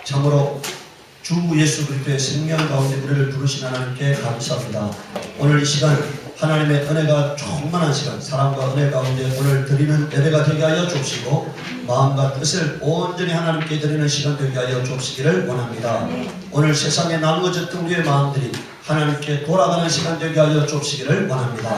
참으로 주 예수 그리스도의 생명 가운데 우리를 부르신 하나님께 감사합니다. 오늘 이 시간 하나님의 은혜가 충만한 시간, 사랑과 은혜 가운데 오늘 드리는 예배가 되게 하여 주시고 마음과 뜻을 온전히 하나님께 드리는 시간 되게 하여 주시기를 원합니다. 오늘 세상에 나누어졌던 우리의 마음들이 하나님께 돌아가는 시간 되게 하여 주시기를 원합니다.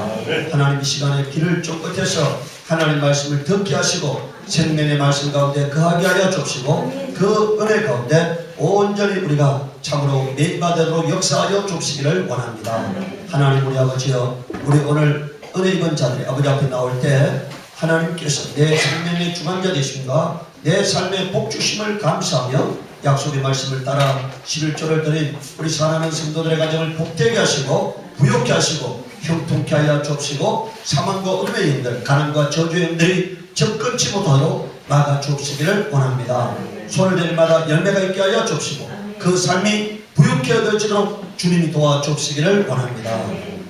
하나님 이 시간에 길을 쫓겨서 하나님 말씀을 듣게 하시고 생명의 말씀 가운데 거하게 하여 주시고 그 은혜 가운데 온전히 우리가 참으로 메인바대로 역사하여 주시기를 원합니다. 하나님 우리 아버지여, 우리 오늘 은혜 입은 자들이 아버지 앞에 나올 때 하나님께서 내 생명의 주관자 되심과 내 삶의 복주심을 감사하며 약속의 말씀을 따라 11조를 드린 우리 사랑하는 성도들의 가정을 복되게 하시고 부욕케 하시고 형통케 하여 주시고 사망과 어둠의 영들, 가난과 저주의 영들이 접근치 못하도록 막아 주시기를 원합니다. 손을 댈 마다 열매가 있게 하여 주시고 그 삶이 부욕케 얻어지도록 주님이 도와주시기를 원합니다.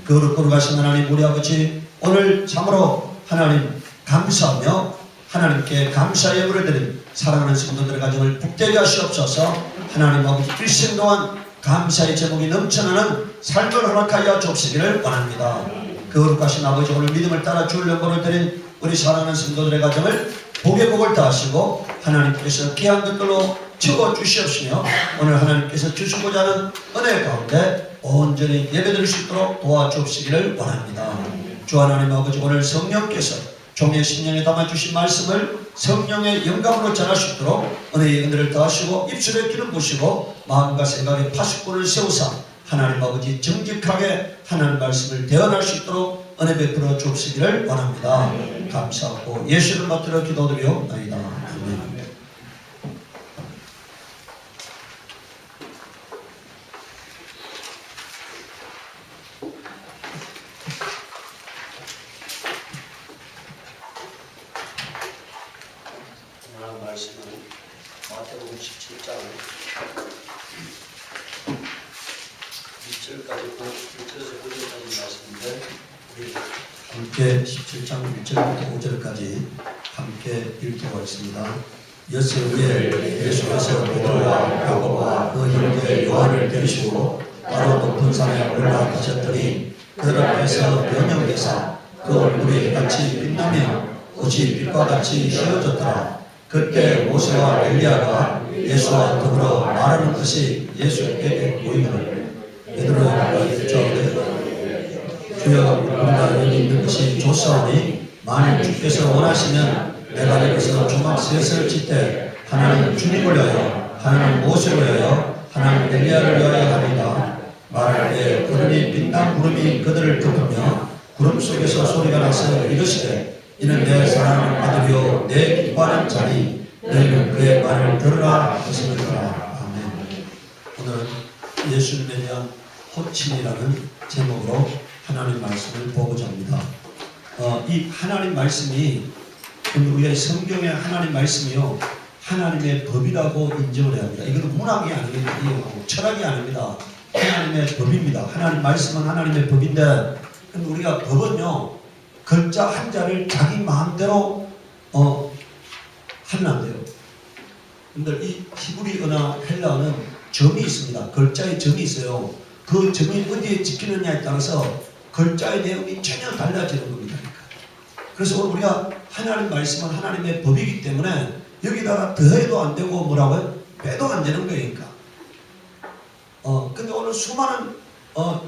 거룩하신 하나님 우리 아버지, 오늘 참으로 하나님 감사하며 하나님께 감사의 예물을 드린 사랑하는 성도들의 가정을 복되게 하시옵소서. 하나님 아버지 일생 동안 감사의 제목이 넘쳐나는 삶을 허락하여 주시기를 원합니다. 거룩하신 아버지, 오늘 믿음을 따라 주를 연보를 드린 우리 사랑하는 성도들의 가정을 복의 복을 다하시고 하나님께서 귀한 것들로 채워 주시옵시며 오늘 하나님께서 주시고자 하는 은혜 가운데 온전히 예배드릴 수 있도록 도와주시기를 원합니다. 주 하나님 아버지, 오늘 성령께서 종의 심령에 담아주신 말씀을 성령의 영감으로 전할 수 있도록 은혜의 은혜를 더하시고 입술에 기름 부으시고 마음과 생각에 파수꾼을 세우사 하나님 아버지 정직하게 하나님 말씀을 대언할 수 있도록 은혜 베풀어 주시기를 원합니다. 감사하고 예수를 받들어 기도드리옵나이다. 아멘. 오늘 말씀은 마태복음 17장 1절까지 1절에서 5절까지 말씀인데 우리 함께 17장 1절부터 5절까지 함께 읽도록 하겠습니다. 엿새 후에 예수께서 베드로와 야고보와 그 형제 요한을 데리시고 따로 높은 산에 올라가셨더니 그들 앞에서 변형되사 그 얼굴이 같이 빛나며 옷이 빛과 같이 휘어졌더라. 그때 모세와 엘리야가 예수와 더불어 말하는 것이 예수에게 보이더라. 베드로가 여쭈어되 주여, 우리가 여기 있는 것이 좋사오니 만일 주께서 원하시면 내가 여기서 조각 셋을 짓되 하나는 주님을 위하여, 하나는 모세를 위하여, 하나는 엘리야를 위하여 하리라. 말할 때 구름이 빛난 구름이 그들을 덮으며 구름 속에서 소리가 나서 이르시되 이는 내 사랑하는 아들이요 내 기뻐하는 자니 너희는 그의 말을 들으라 하시니라. 아멘. 오늘 예수님에 대한 호칭이라는 제목으로 하나님 말씀을 보고자 합니다. 이 하나님 말씀이 우리의 성경의 하나님 말씀이요 하나님의 법이라고 인정을 해야 합니다. 이것은 문학이 아닙니다. 철학이 아닙니다. 하나님의 법입니다. 하나님 말씀은 하나님의 법인데 우리가 법은요 글자 한자를 자기 마음대로 하면 안 돼요. 근데 이 히브리어나 헬라어는 점이 있습니다. 글자에 점이 있어요. 그 점이 어디에 찍히느냐에 따라서 글자의 내용이 전혀 달라지는 겁니다. 그래서 우리가 하나님 말씀은 하나님의 법이기 때문에 여기다가 더해도 안 되고 뭐라고요? 빼도 안 되는 거니까. 근데 오늘 수많은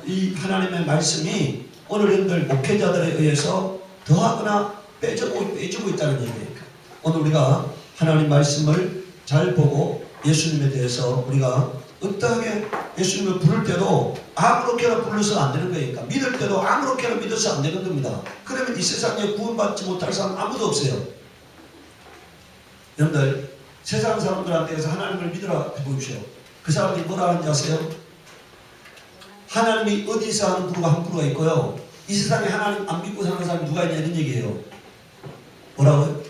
이 하나님의 말씀이 오늘 여러분들 목회자들에 의해서 더하거나 빼주고 있다는 얘기니까. 오늘 우리가 하나님 말씀을 잘 보고 예수님에 대해서 우리가 어떠하게 예수님을 부를 때도 아무렇게나 불러서 안 되는 거니까 믿을 때도 아무렇게나 믿어서 안 되는 겁니다. 그러면 이 세상에 구원받지 못할 사람 아무도 없어요. 여러분들 세상 사람들한테 하나님을 믿으라 해보십시오. 그 사람들이 뭐라 하는지 아세요? 하나님이 어디서 하는 부류가 한 부류가 있고요. 이 세상에 하나님 안 믿고 사는 사람이 누가 있냐 이런 얘기예요. 뭐라고요?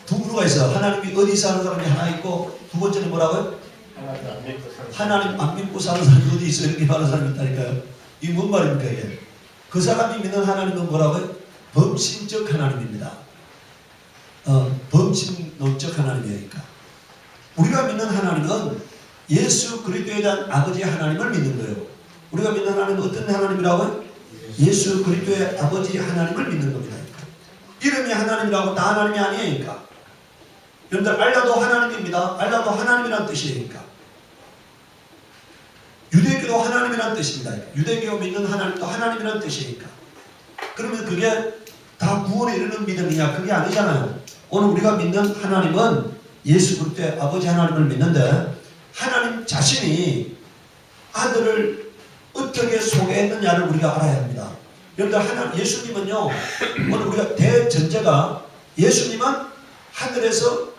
두 부류가 있어요. 하나님이 어디서 하는 사람이 하나 있고 두 번째는 뭐라고요? 하나님 안 믿고 사는 사람이 어디 있어요? 이렇게 말하는 사람이 있다니까요. 이게 뭔 말입니까 이게? 그 사람이 믿는 하나님은 뭐라고요? 범신적 하나님입니다. 범신론적 하나님이니까. 우리가 믿는 하나님은 예수 그리스도에 대한 아버지 하나님을 믿는 거예요. 우리가 믿는 하나님은 어떤 하나님이라고요? 예수 그리스도의 아버지 하나님을 믿는 겁니다. 이름이 하나님이라고 다 하나님이 아니니까. 여러분들 알라도 하나님입니다. 알라도 하나님이란 뜻이니까. 유대교도 하나님이란 뜻입니다. 유대교 믿는 하나님도 하나님이란 뜻이니까. 그러면 그게 다 구원에 이르는 믿음이냐? 그게 아니잖아요. 오늘 우리가 믿는 하나님은 예수 그리스도의 아버지 하나님을 믿는데 하나님 자신이 아들을 어떻게 소개했느냐를 우리가 알아야 합니다. 여러분들 예수님은요, 오늘 우리가 대전제가 예수님은 하늘에서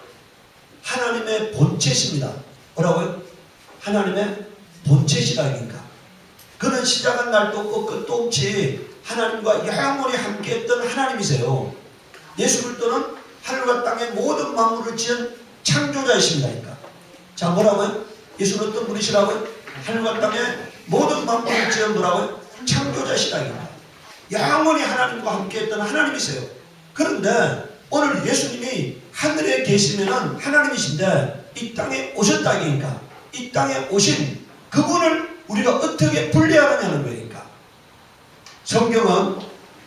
하나님의 본체십니다. 뭐라고요? 하나님의 본체시라니까. 그는 시작한 날도 없고 끝도 없이 하나님과 영원히 함께했던 하나님이세요. 예수 그리스도는 하늘과 땅의 모든 만물을 지은 창조자이십니다. 자, 뭐라고요? 예수는 어떤 분이시라고요? 하늘과 땅의 모든 만물을 지은 뭐라고요? 창조자시라니까. 영원히 하나님과 함께했던 하나님이세요. 그런데 오늘 예수님이 하늘에 계시면은 하나님이신데 이 땅에 오셨다니까. 이 땅에 오신 그분을 우리가 어떻게 분리하느냐는 거니까. 성경은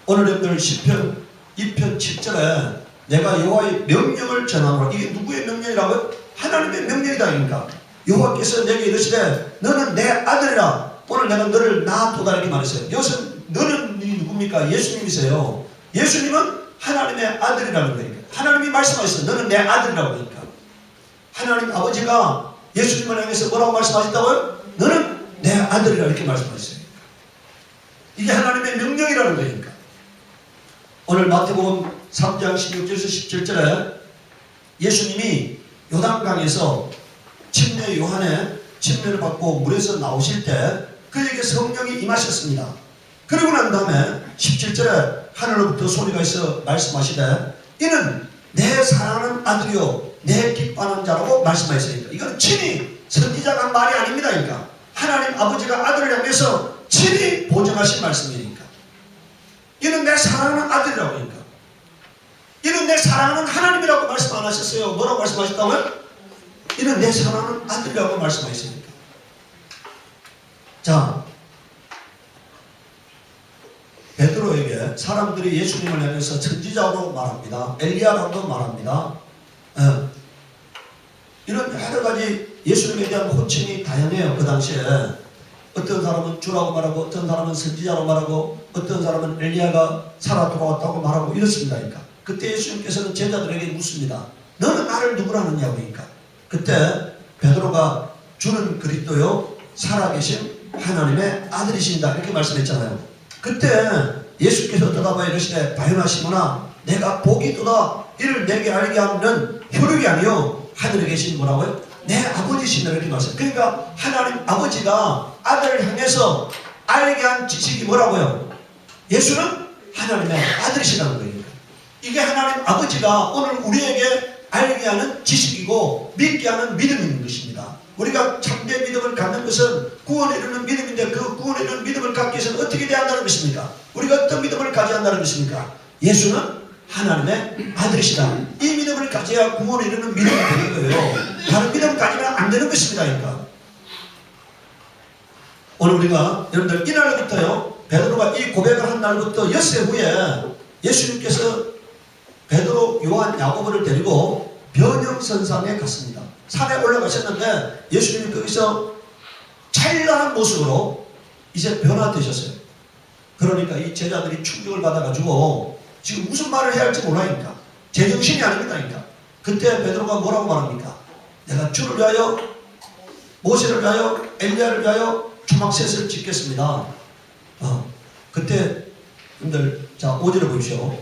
오늘 여러분들 시편 2편 7절에 내가 여호와의 명령을 전하노라. 이게 누구의 명령이라고요? 하나님의 명령이다니까. 여호와께서 내게 이르시되 너는 내 아들이라. 오늘 내가 너를 낳았도다 이렇게 말했어요. 여기서 너는 누굽니까? 예수님이세요. 예수님은 하나님의 아들이라는 거니까. 하나님이 말씀하셨어요. 너는 내 아들이라고 하니까. 하나님 아버지가 예수님을 향해서 뭐라고 말씀하셨다고요? 너는 내 아들이라 이렇게 말씀하셨어요. 이게 하나님의 명령이라는 거니까. 오늘 마태복음 3장 16절에서 17절에 예수님이 요단강에서 침례 요한의 침례를 받고 물에서 나오실 때 그에게 성령이 임하셨습니다. 그러고 난 다음에 17절에 하늘로부터 소리가 있어 말씀하시되 이는 내 사랑하는 아들이요 내 기뻐하는 자라고 말씀하셨으니까. 이건 친히 선지자가 한 말이 아닙니다. 그러니까 하나님 아버지가 아들을 향해서 친히 보증하신 말씀이니까. 이는 내 사랑하는 아들이라고 하니까. 이는 내 사랑하는 하나님이라고 말씀 안 하셨어요. 뭐라고 말씀하셨다고요? 이는 내 사랑하는 아들이라고 말씀하셨으니까. 자, 베드로에게 사람들이 예수님을 향해서 선지자로 말합니다. 엘리야라고 말합니다. 이런 여러 가지 예수님에 대한 호칭이 다양해요. 그 당시에 어떤 사람은 주라고 말하고 어떤 사람은 선지자로 말하고 어떤 사람은 엘리야가 살아 돌아왔다고 말하고 이렇습니다. 그러니까 그때 예수님께서는 제자들에게 묻습니다. 너는 나를 누구라 하느냐고. 그러니까 그때 베드로가 주는 그리스도요 살아계신 하나님의 아들이신다 이렇게 말씀했잖아요. 그때 예수께서 대답하여 이르시되 바요나 시몬아 내가 복이 있도다. 이를 내게 알게 하는 효력이 아니요 하늘에 계신 뭐라고요? 내 아버지신다 이렇게 말씀. 그러니까 하나님 아버지가 아들을 향해서 알게 한 지식이 뭐라고요? 예수는 하나님의 아들이시라는 거예요. 이게 하나님 아버지가 오늘 우리에게 알게 하는 지식이고 믿게 하는 믿음인 것입니다. 우리가 참된 믿음을 갖는 것은 구원에 이르는 믿음인데 그 구원에 이르는 믿음을 갖기 위해서는 어떻게 돼야 한다는 것입니까? 우리가 어떤 믿음을 가져야 한다는 것입니까? 예수는 하나님의 아들이시다. 이 믿음을 가져야 구원에 이르는 믿음이 되는 거예요. 다른 믿음 가지면 안 되는 것입니다. 그러니까. 오늘 우리가 여러분들 이날부터요 베드로가 이 고백을 한 날부터 엿새 후에 예수님께서 베드로, 요한, 야고보를 데리고 변형선상에 갔습니다. 산에 올라가셨는데 예수님이 거기서 찬란한 모습으로 이제 변화되셨어요. 그러니까 이 제자들이 충격을 받아가지고 지금 무슨 말을 해야 할지 몰라니까. 제정신이 아닙니다. 그러니까. 그때 베드로가 뭐라고 말합니까? 내가 주를 위하여, 모세를 위하여, 엘리야를 위하여 초막셋을 짓겠습니다. 그때 여러분들 자 5절을 보십시오.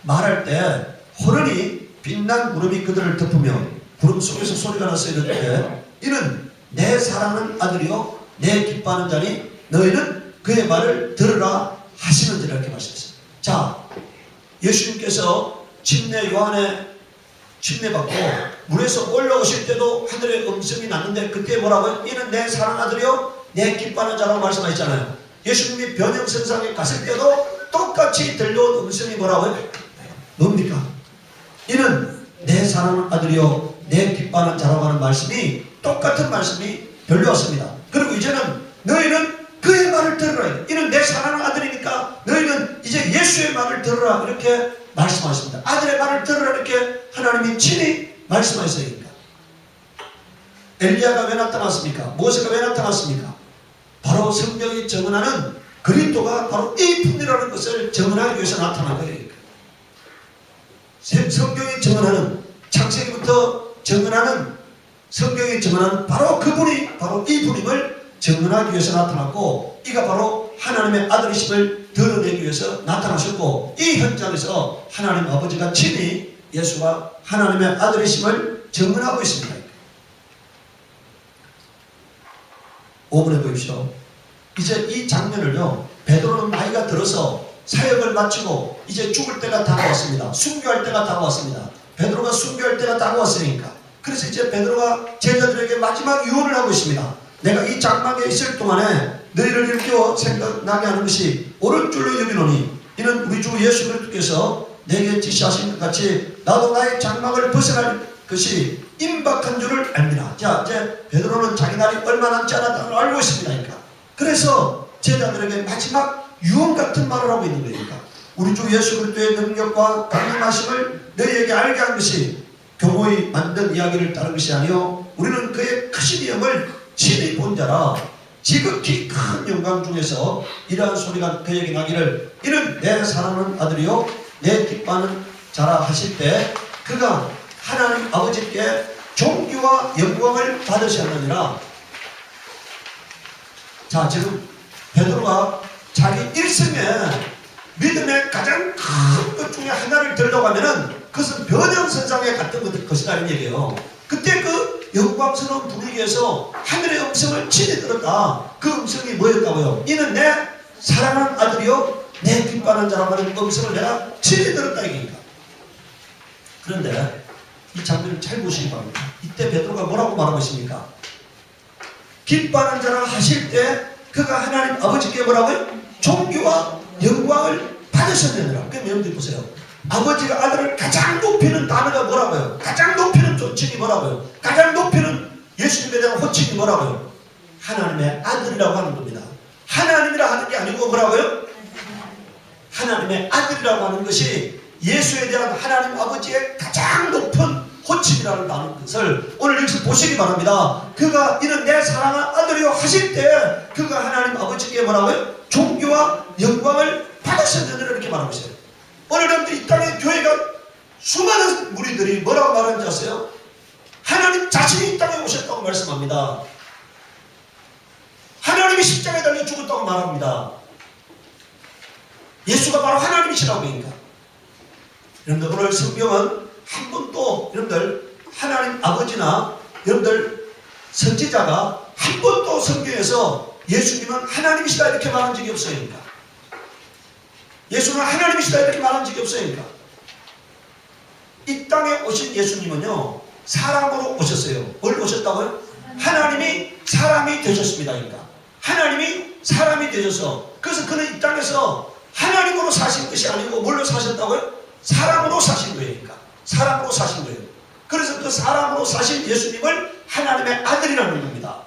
말할 때 호련히 빛난 구름이 그들을 덮으며 구름 속에서 소리가 나서 이르되 이는 내 사랑하는 아들이요 내 기뻐하는 자니 너희는 그의 말을 들으라 하시는지라 이렇게 말씀했어요. 자, 예수님께서 침례 요한의 침례받고 물에서 올라오실 때도 하늘의 음성이 났는데 그때 뭐라고요? 이는 내 사랑하는 아들이요 내 기뻐하는 자라고 말씀하셨잖아요. 예수님이 변형선상에 갔을 때도 똑같이 들려온 음성이 뭐라고요? 뭡니까? 이는 내 사랑하는 아들이요 내 기뻐하는 자라고 하는 말씀이 똑같은 말씀이 들려왔습니다. 그리고 이제는 너희는 그의 말을 들으라. 이는 내 사랑하는 아들이니까 너희는 이제 예수의 말을 들으라. 이렇게 말씀하십니다. 아들의 말을 들으라. 이렇게 하나님이 친히 말씀하셨으니까. 엘리야가 왜 나타났습니까? 모세가 왜 나타났습니까? 바로 성경이 증언하는 그리스도가 바로 이 분이라는 것을 증언하기 위해서 나타난 거예요. 성경이 증언하는, 창세기부터 증언하는, 성경이 증언하는 바로 그분이 바로 이 분임을 증언하기 위해서 나타났고, 이가 바로 하나님의 아들이심을 드러내기 위해서 나타나셨고, 이 현장에서 하나님 아버지가 친히 예수가 하나님의 아들이심을 증언하고 있습니다. 5번에 보십시오. 이제 이 장면을요, 베드로는 나이가 들어서 사역을 마치고 이제 죽을 때가 다가왔습니다. 순교할 때가 다가왔습니다. 베드로가 순교할 때가 다가왔으니까. 그래서 이제 베드로가 제자들에게 마지막 유언을 하고 있습니다. 내가 이 장막에 있을 동안에 너희를 일깨워 생각나게 하는 것이 옳은 줄로 여기노니 이는 우리 주 예수 그리스도께서 내게 지시하신 것 같이 나도 나의 장막을 벗어날 것이 임박한 줄을 압니다. 자, 이제 베드로는 자기 날이 얼마 남지 않았다는 걸 알고 있습니다. 그러니까. 그래서 제자들에게 마지막 유언 같은 말을 하고 있는 거니까. 우리 주 예수 그리스도의 능력과 강림하심을 너희에게 알게 한 것이 교모의 만든 이야기를 따른 것이 아니요 우리는 그의 크신 위엄을 친히 본 자라. 지극히 큰 영광 중에서 이러한 소리가 그에게 나기를 이는 내 사랑하는 아들이요 내 기뻐하는 자라 하실 때 그가 하나님 아버지께 존귀와 영광을 받으셨느니라. 자, 지금 베드로가 자기 일생에 믿음의 가장 큰 것 중에 하나를 들려고 하면은 그것은 변형선상에 갔던 것이라는 얘기예요. 그때 그 영광스러운 분위기에서 하늘의 음성을 친히 들었다. 그 음성이 뭐였다고요? 이는 내 사랑하는 아들이요 내 기뻐하는 자라고 하는 음성을 내가 친히 들었다 이겁니다. 그런데 이 장면을 잘 보시기 바랍니다. 이때 베드로가 뭐라고 말하고 있습니까? 기뻐하는 자라 하실 때 그가 하나님 아버지께 뭐라고요? 존귀와 영광을 받으셨느니라. 그럼 여러분들 보세요. 아버지가 아들을 가장 높이는 단어가 뭐라고요? 가장 높이는 존칭이 뭐라고요? 가장 높이는 예수님에 대한 호칭이 뭐라고요? 하나님의 아들이라고 하는 겁니다. 하나님이라 하는 게 아니고 뭐라고요? 하나님의 아들이라고 하는 것이 예수에 대한 하나님 아버지의 가장 높은 호칭이라는 것을 오늘 여기서 보시기 바랍니다. 그가 이는 내 사랑하는 아들이요 하실 때 그가 하나님 아버지께 뭐라고요? 존귀와 영광을 받으셨느니라 이렇게 말하고 있어요. 오늘 여러분들 이 땅에 교회가 수많은 무리들이 뭐라고 말하는지 아세요? 하나님 자신이 이 땅에 오셨다고 말씀합니다. 하나님이 십자가에 달려 죽었다고 말합니다. 예수가 바로 하나님이시라고 하니까. 여러분들 오늘 성경은 한 번도 여러분들 하나님 아버지나 여러분들 선지자가 한 번도 성경에서 예수님은 하나님이시다 이렇게 말한 적이 없어요. 그러니까. 예수는 하나님이시다 이렇게 말한 적이 없어요. 그러니까. 이 땅에 오신 예수님은요 사람으로 오셨어요. 뭘 오셨다고요? 하나님이 사람이 되셨습니다. 그러니까. 하나님이 사람이 되셔서 그래서 그는 이 땅에서 하나님으로 사신 것이 아니고 뭘로 사셨다고요? 사람으로 사신 거예요. 그러니까. 사람으로 사신 거예요. 그래서 그 사람으로 사신 예수님을 하나님의 아들이라는 겁니다.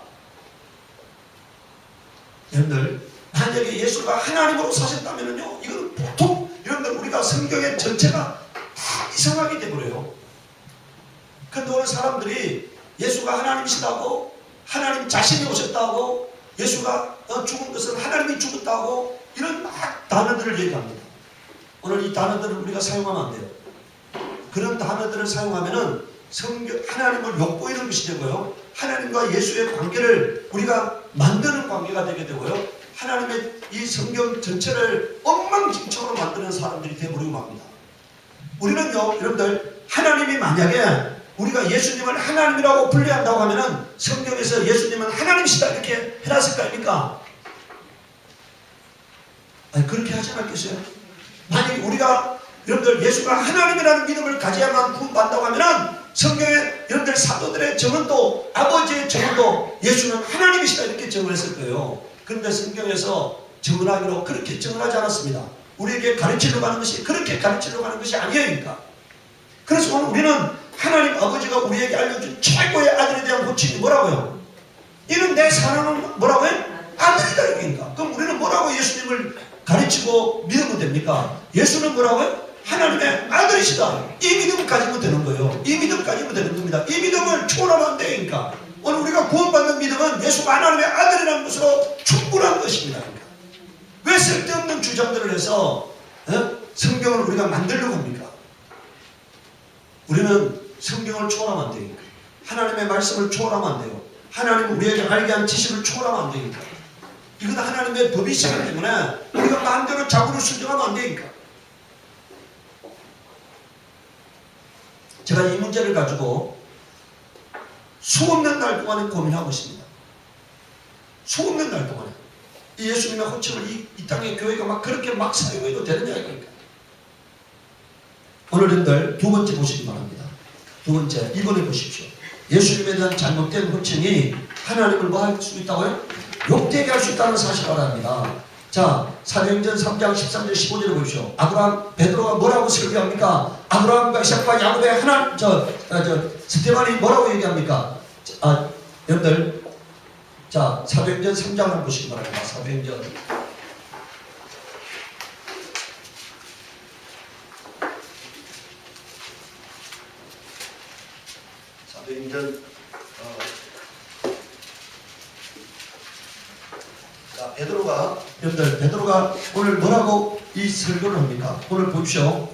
여러분들 만약에 예수가 하나님으로 사셨다면요 이건 보통 여러분들 우리가 성경의 전체가 다 이상하게 되버려요. 그런데 오늘 사람들이 예수가 하나님이시다고 하나님 자신이 오셨다고 예수가 죽은 것은 하나님이 죽었다고 이런 막 단어들을 얘기합니다. 오늘 이 단어들을 우리가 사용하면 안 돼요. 그런 단어들을 사용하면은 하나님을 욕보이는 것이 되고요. 하나님과 예수의 관계를 우리가 만드는 관계가 되게 되고요. 하나님의 이 성경 전체를 엉망진창으로 만드는 사람들이 되어버리고 맙니다. 우리는요, 여러분들, 하나님이 만약에 우리가 예수님을 하나님이라고 분류한다고 하면은 성경에서 예수님은 하나님이시다 이렇게 해놨을 거 아닙니까? 아니, 그렇게 하지 않았겠어요? 만약 우리가 여러분들 예수가 하나님이라는 믿음을 가져야만 구원받는다고 하면은 성경에 여러분들 사도들의 증언도 아버지의 증언도 예수는 하나님이시다 이렇게 증언했을 거예요. 그런데 성경에서 증언하기로 그렇게 증언하지 않았습니다. 우리에게 가르치려고 하는 것이 그렇게 가르치려고 하는 것이 아니에요. 그러니까. 그래서 오늘 우리는 하나님 아버지가 우리에게 알려준 최고의 아들에 대한 호칭이 뭐라고요? 이는 내 사랑하는 뭐라고요? 아들이다 이거니까. 그럼 우리는 뭐라고 예수님을 가르치고 믿으면 됩니까? 예수는 뭐라고요? 하나님의 아들이시다. 이 믿음 가지면 되는 거예요. 이 믿음 가지면 되는 겁니다. 이 믿음을 초월하면 안 되니까. 오늘 우리가 구원받는 믿음은 예수가 하나님의 아들이라는 것으로 충분한 것입니다. 왜 쓸데없는 주장들을 해서 성경을 우리가 만들려고 합니까? 우리는 성경을 초월하면 안 되니까. 하나님의 말씀을 초월하면 안 돼요. 하나님 우리에게 알게 한 지식을 초월하면 안 되니까. 이건 하나님의 법이시기 때문에 우리가 마음대로 자구를 수정하면 안 되니까. 제가 이 문제를 가지고 수없는 날 동안에 고민하고 있습니다. 수없는 날 동안에. 이 예수님의 호칭을 이 땅의 교회가 막 그렇게 막 사용해도 되느냐 이거니까. 오늘 여러분들 두 번째 보시기 바랍니다. 두 번째, 이번에 보십시오. 예수님에 대한 잘못된 호칭이 하나님을 뭐 할 수 있다고요? 욕되게 할 수 있다는 사실을 알아합니다. 자, 사도행전 3장 13절 15절을 보십시오. 아브라함, 베드로가 뭐라고 설교합니까? 아브라함과 이삭과 야곱의 스테반이 뭐라고 얘기합니까? 여러분들, 자, 사도행전 3장을 한번 보시기 바랍니다. 사도행전. 사도행전, 자, 여러분들, 베드로가 오늘 뭐라고 이 설교를 합니까? 오늘 보십시오.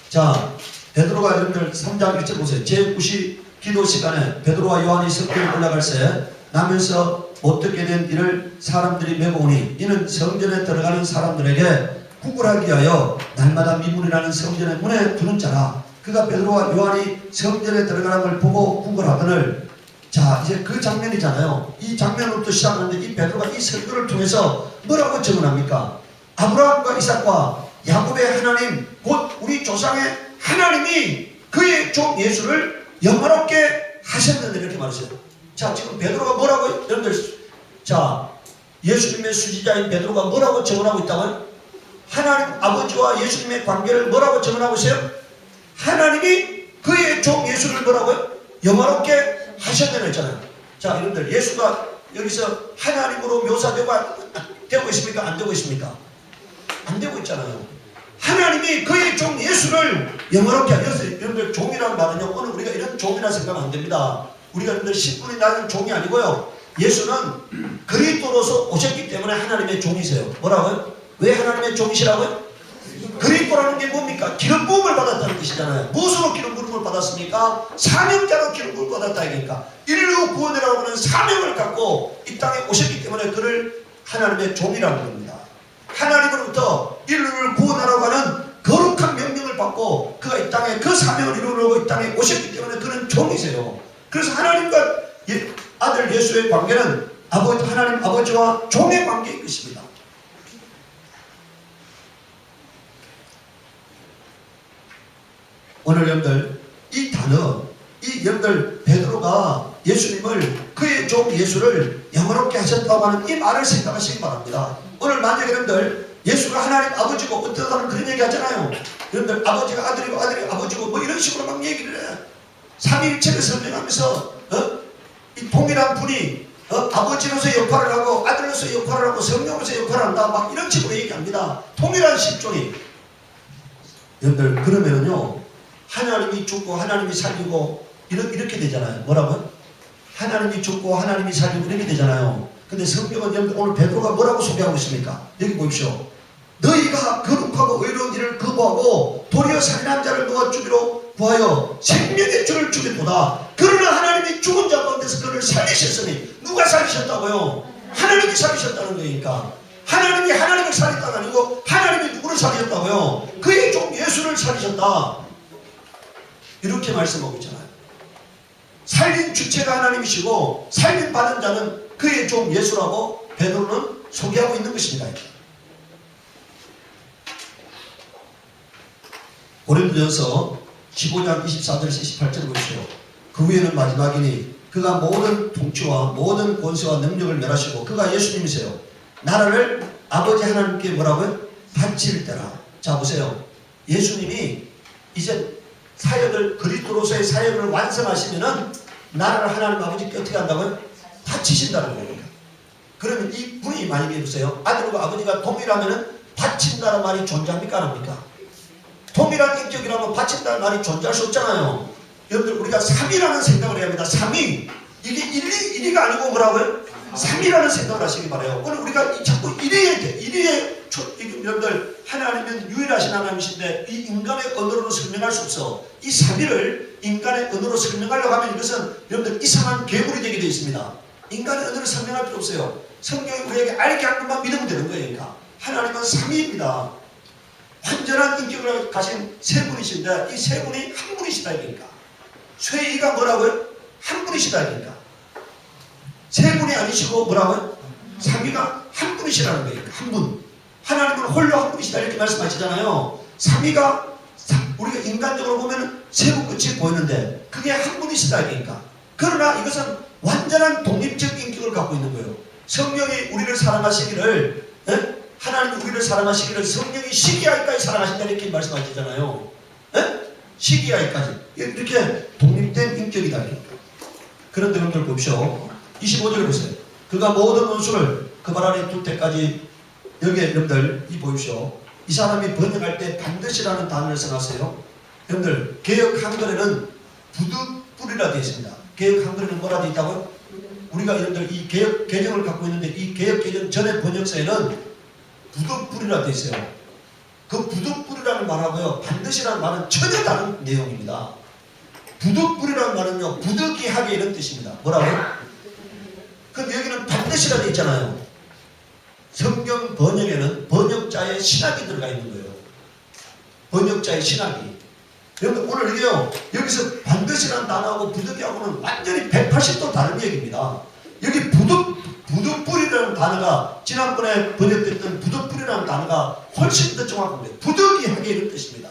자, 베드로가 여러분들 3장 1절 보세요. 제9시 기도 시간에 베드로와 요한이 성전에 올라갈새 나면서 못 듣게 된 이를 사람들이 메고오니 이는 성전에 들어가는 사람들에게 구걸하기 위하여 날마다 미문이라는 성전의 문에 두는 자라. 그가 베드로와 요한이 성전에 들어가는 걸 보고 구걸하거늘. 자, 이제 그 장면이잖아요. 이 장면으로부터 시작하는데 이 베드로가 이 설교를 통해서 뭐라고 증언합니까? 아브라함과 이삭과 야곱의 하나님, 곧 우리 조상의 하나님이 그의 종 예수를 영화롭게 하셨는데 이렇게 말했어요. 자, 지금 베드로가 뭐라고, 여러분들, 자, 예수님의 수지자인 베드로가 뭐라고 증언하고 있다고요? 하나님 아버지와 예수님의 관계를 뭐라고 증언하고 있어요? 하나님이 그의 종 예수를 뭐라고요? 영화롭게 하셨다고 했잖아요. 자, 여러분들, 예수가 여기서 하나님으로 묘사되고 되고 있습니까? 안 되고 있습니까? 안 되고 있잖아요. 하나님이 그의 종 예수를 영화롭게 하셨어요. 여러분들, 종이라는 말은요, 오늘 우리가 이런 종이라 생각하면 안 됩니다. 우리가 여러분들 신분이 나는 종이 아니고요. 예수는 그리스도로서 오셨기 때문에 하나님의 종이세요. 뭐라고요? 왜 하나님의 종이시라고요? 그리스도라는 게 뭡니까? 기름 부음을 받았다는 뜻이잖아요. 무엇으로 기름 부음을 받았습니까? 사명자로 기름 부음을 받았다 이니까. 인류 구원이라고 하는 사명을 갖고 이 땅에 오셨기 때문에 그를 하나님의 종이라는 겁니다. 하나님으로부터 인류를 구원하라고 하는 거룩한 명령을 받고 그가 이 땅에 그 사명을 이루려고 이 땅에 오셨기 때문에 그는 종이세요. 그래서 하나님과 아들 예수의 관계는 하나님 아버지와 종의 관계인 것입니다. 오늘 여러분들, 이 단어, 이 여러분들 베드로가 예수님을 그의 종 예수를 영화롭게 하셨다고 하는 이 말을 생각하시기 바랍니다. 오늘 만약에 여러분들 예수가 하나님 아버지고 어떤 사람은 그런 얘기 하잖아요. 여러분들 아버지가 아들이고 아들이 아버지고 뭐 이런 식으로 막 얘기를 해. 삼위일체를 설명하면서 이 동일한 분이 아버지로서 역할을 하고 아들로서 역할을 하고 성령으로서 역할을 한다 막 이런 식으로 얘기합니다. 동일한 실존이. 여러분들 그러면은요 하나님이 죽고 하나님이 살리고 이렇게 되잖아요. 뭐라고요? 하나님이 죽고 하나님이 살리고 이렇게 되잖아요. 근데 성경은 여러분 오늘 베드로가 뭐라고 소개하고 있습니까? 여기 보십시오. 너희가 거룩하고 의로운 일을 거부하고 도리어 살인한 자를 너가 죽이러 구하여 생명의 주를 죽이도다. 그러나 하나님이 죽은 자 가운데서 그를 살리셨으니 누가 살리셨다고요? 하나님이 살리셨다는 거니까. 하나님이 하나님을 살렸다가 아니고 하나님이 누구를 살리셨다고요? 그의 종 예수를 살리셨다. 이렇게 말씀하고 있잖아요. 살린 주체가 하나님이시고 살림 받은 자는 그의 종 예수라고 베드로는 소개하고 있는 것입니다. 고린도전서 15장 24절에서 28절을 보시오. 그 후에는 마지막이니 그가 모든 통치와 모든 권세와 능력을 멸하시고 그가 예수님이세요. 나라를 아버지 하나님께 뭐라고요? 바칠 때라. 자 보세요. 예수님이 이제 사역을 그리스도로서의 사역을 완성하시면은 나라를 하나님 아버지께 어떻게 한다고요? 바치신다는 거예요. 그러면 이 분이 만약에 보세요. 아들과 아버지가 동일하면은 바친다는 말이 존재합니까? 안 합니까? 동일한 인격이라면 바친다는 말이 존재할 수 없잖아요. 여러분들 우리가 3위라는 생각을 해야 합니다. 3위. 이게 1위가 아니고 뭐라고요? 3위라는 생각을 하시기 바라요. 오늘 우리가 자꾸 1위에 여러분들 하나님은 유일하신 하나님이신데 이 인간의 언어로 설명할 수 없어. 이 3위를 인간의 언어로 설명하려고 하면 이것은 여러분들 이상한 괴물이 되게 되어 있습니다. 인간의 언어를 설명할 필요 없어요. 성경이 우리에게 알게 한 것만 믿으면 되는 거예요. 그러니까 하나님은 3위입니다. 완전한 인격을 가진 세 분이신데 이 세 분이 한 분이시다 이니까. 쇠이가 뭐라고요? 한 분이시다 이니까. 세 분이 아니시고 뭐라고요? 3위가 한 분이시라는 거예요. 한 분. 하나님은 홀로 한 분이시다 이렇게 말씀하시잖아요. 3위가 우리가 인간적으로 보면 세 분 끝이 보이는데 그게 한 분이시다 이니까. 그러나 이것은 완전한 독립적 인격을 갖고 있는 거예요. 성령이 우리를 사랑하시기를 하나님이 우리를 사랑하시기를 성령이 시기하기까지 사랑하신다 이렇게 말씀하시잖아요. 시기하기까지 이렇게 독립된 인격이다. 그런데 여러분들 보십시오. 25절을 보세요. 그가 모든 원수를 그 발 아래 둘 때까지 여기에 여러분들 이 보십시오. 이 사람이 번역할 때 반드시라는 단어를 써놨어요. 여러분들 개역 한글에는 부득불이라 되어 있습니다. 개역 한글에는 뭐라 되어 있다고요? 우리가 여러분들 이 개역 개정을 갖고 있는데 이 개역 개정 전의 번역서에는 부득불이라 되어 있어요. 그 부득불이라는 말하고요 반드시라는 말은 전혀 다른 내용입니다. 부득불이라는 말은요 부득이하게 이런 뜻입니다. 뭐라고요? 근데 여기는 반드시라 되어 있잖아요. 성경 번역에는 번역자의 신학이 들어가 있는 거예요. 번역자의 신학이. 여러분 오늘 이게요 여기서 반드시라는 단어하고 부득이하고는 완전히 180도 다른 얘기입니다. 여기 부득불이라는 단어가 지난번에 번역됐던 부득불이라는 단어가 훨씬 더 정확합니다. 부득이하게 이런 뜻입니다.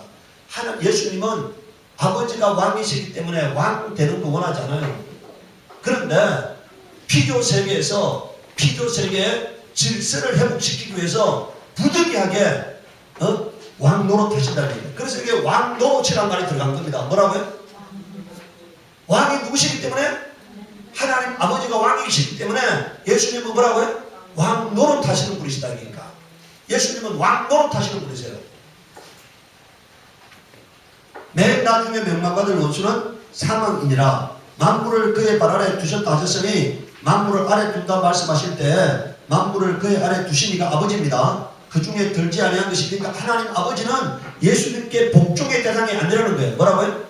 예수님은 아버지가 왕이시기 때문에 왕 되는 거 원하지 않아요. 그런데 피조 세계에서 피조 세계의 질서를 회복시키기 위해서 부득이하게 왕 노릇하신다는 얘기예요. 그래서 이게 왕 노릇이라는 말이 들어간 겁니다. 뭐라고요? 왕이 누구시기 때문에? 하나님 아버지가 왕이시기 때문에 예수님은 뭐라고요? 왕 노릇하시는 분이시다. 그러니까 예수님은 왕 노릇하시는 분이세요. 맨 나중에 명망받을 원수는 사망이니라. 만물을 그의 발 아래 두셨다 하셨으니 만물을 아래 둔다 말씀하실 때 만물을 그의 아래 두시니가 아버지입니다. 그 중에 들지 아니한 것이 그러니까 하나님 아버지는 예수님께 복종의 대상이 아니라는 거예요. 뭐라고요?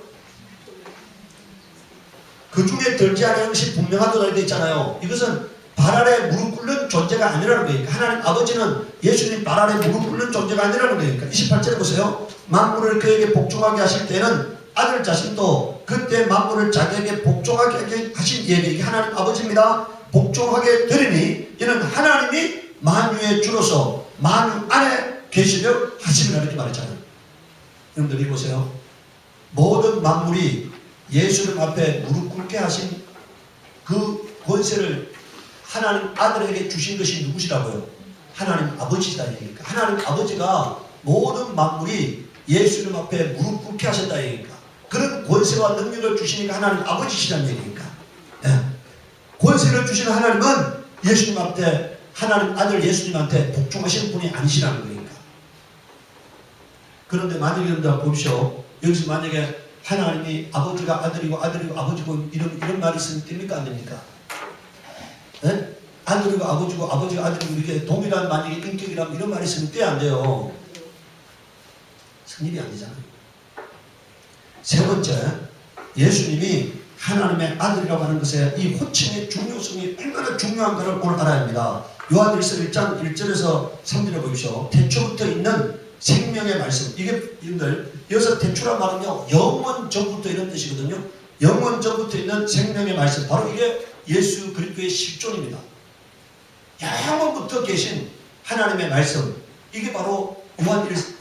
그 중에 들지 아니한 것이 분명하다고 되어 있잖아요. 이것은 발 아래 무릎 꿇는 존재가 아니라는 거예요. 하나님 아버지는 예수님 발 아래 무릎 꿇는 존재가 아니라는 거예요. 28절에 보세요. 만물을 그에게 복종하게 하실 때는 아들 자신도 그때 만물을 자기에게 복종하게 하신 이게 하나님 아버지입니다. 복종하게 되리니 이는 하나님이 만유의 주로서 만유 안에 계시려 하심이라 이렇게 말했잖아요. 여러분들 보세요. 모든 만물이 예수님 앞에 무릎 꿇게 하신 그 권세를 하나님 아들에게 주신 것이 누구시라고요? 하나님 아버지시다 얘기니까. 하나님 아버지가 모든 만물이 예수님 앞에 무릎 꿇게 하셨다 얘기니까. 그런 권세와 능력을 주시니까 하나님 아버지시라는 얘기니까. 네. 권세를 주시는 하나님은 예수님 앞에 하나님 아들 예수님한테 복종하시는 분이 아니시라는 거니까. 그런데 만약에 여러분들 보십시오. 여기서 만약에 하나님이 아버지가 아들이고 아들이고 아버지고 이런 말이 있으면 됩니까? 안 됩니까? 네? 아들이고 아버지고 아버지가 아들이고 이렇게 동일한 만약에 인격이라면 이런 말이 있으면 돼 안 돼요? 성립이 안 되잖아요. 세 번째, 예수님이 하나님의 아들이라고 하는 것에 이 호칭의 중요성이 얼마나 중요한가를 오늘 알아야 합니다. 요한일서 1장 1절에서 3절에 보십시오. 태초부터 있는 생명의 말씀. 이게 여러분들 여기서 태초란 말은요 영원 전부터 이런 뜻이거든요. 영원 전부터 있는 생명의 말씀. 바로 이게 예수 그리스도의 실존입니다. 영원부터 계신 하나님의 말씀. 이게 바로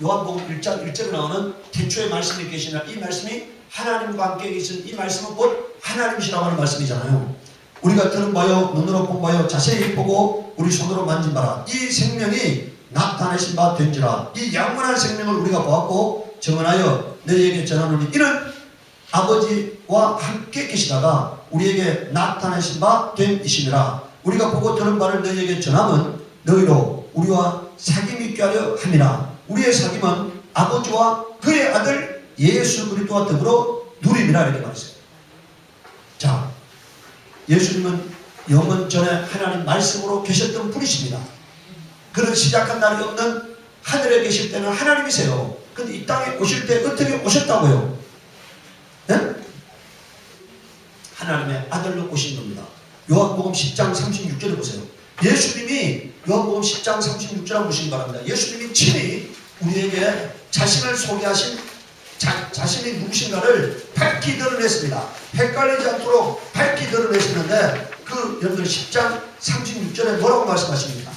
요한복음 1장 1절에 나오는 태초의 말씀이 계시나 이 말씀이 하나님과 함께 계신 이 말씀은 곧 하나님이시라고 하는 말씀이잖아요. 우리가 들은 바요 눈으로 본 바요 자세히 보고 우리 손으로 만진 바라. 이 생명이 나타내신 바 된지라. 이 영원한 생명을 우리가 보았고 정언하여 너희에게 전하노니 이는 아버지와 함께 계시다가 우리에게 나타나신 바 됨이시니라. 우리가 보고 들은 바를 너희에게 전함은 너희로 우리와 사귐 있게 하려 함이라. 우리의 사귐은 아버지와 그의 아들 예수 그리스도와 더불어 누림이라 이렇게 말했어요. 자, 예수님은 영원 전에 하나님 말씀으로 계셨던 분이십니다. 그는 시작한 날이 없는 하늘에 계실 때는 하나님이세요. 근데 이 땅에 오실 때 어떻게 오셨다고요? 네? 하나님의 아들로 오신 겁니다. 요한복음 10장 36절을 보세요. 예수님이 요한복음 10장 36절을 보시기 바랍니다. 예수님이 친히 우리에게 자신을 소개하신 자신이 누구신가를 밝히 드러냈습니다. 헷갈리지 않도록 밝히 드러내시는데 그 여러분들 10장 36절에 뭐라고 말씀하십니까?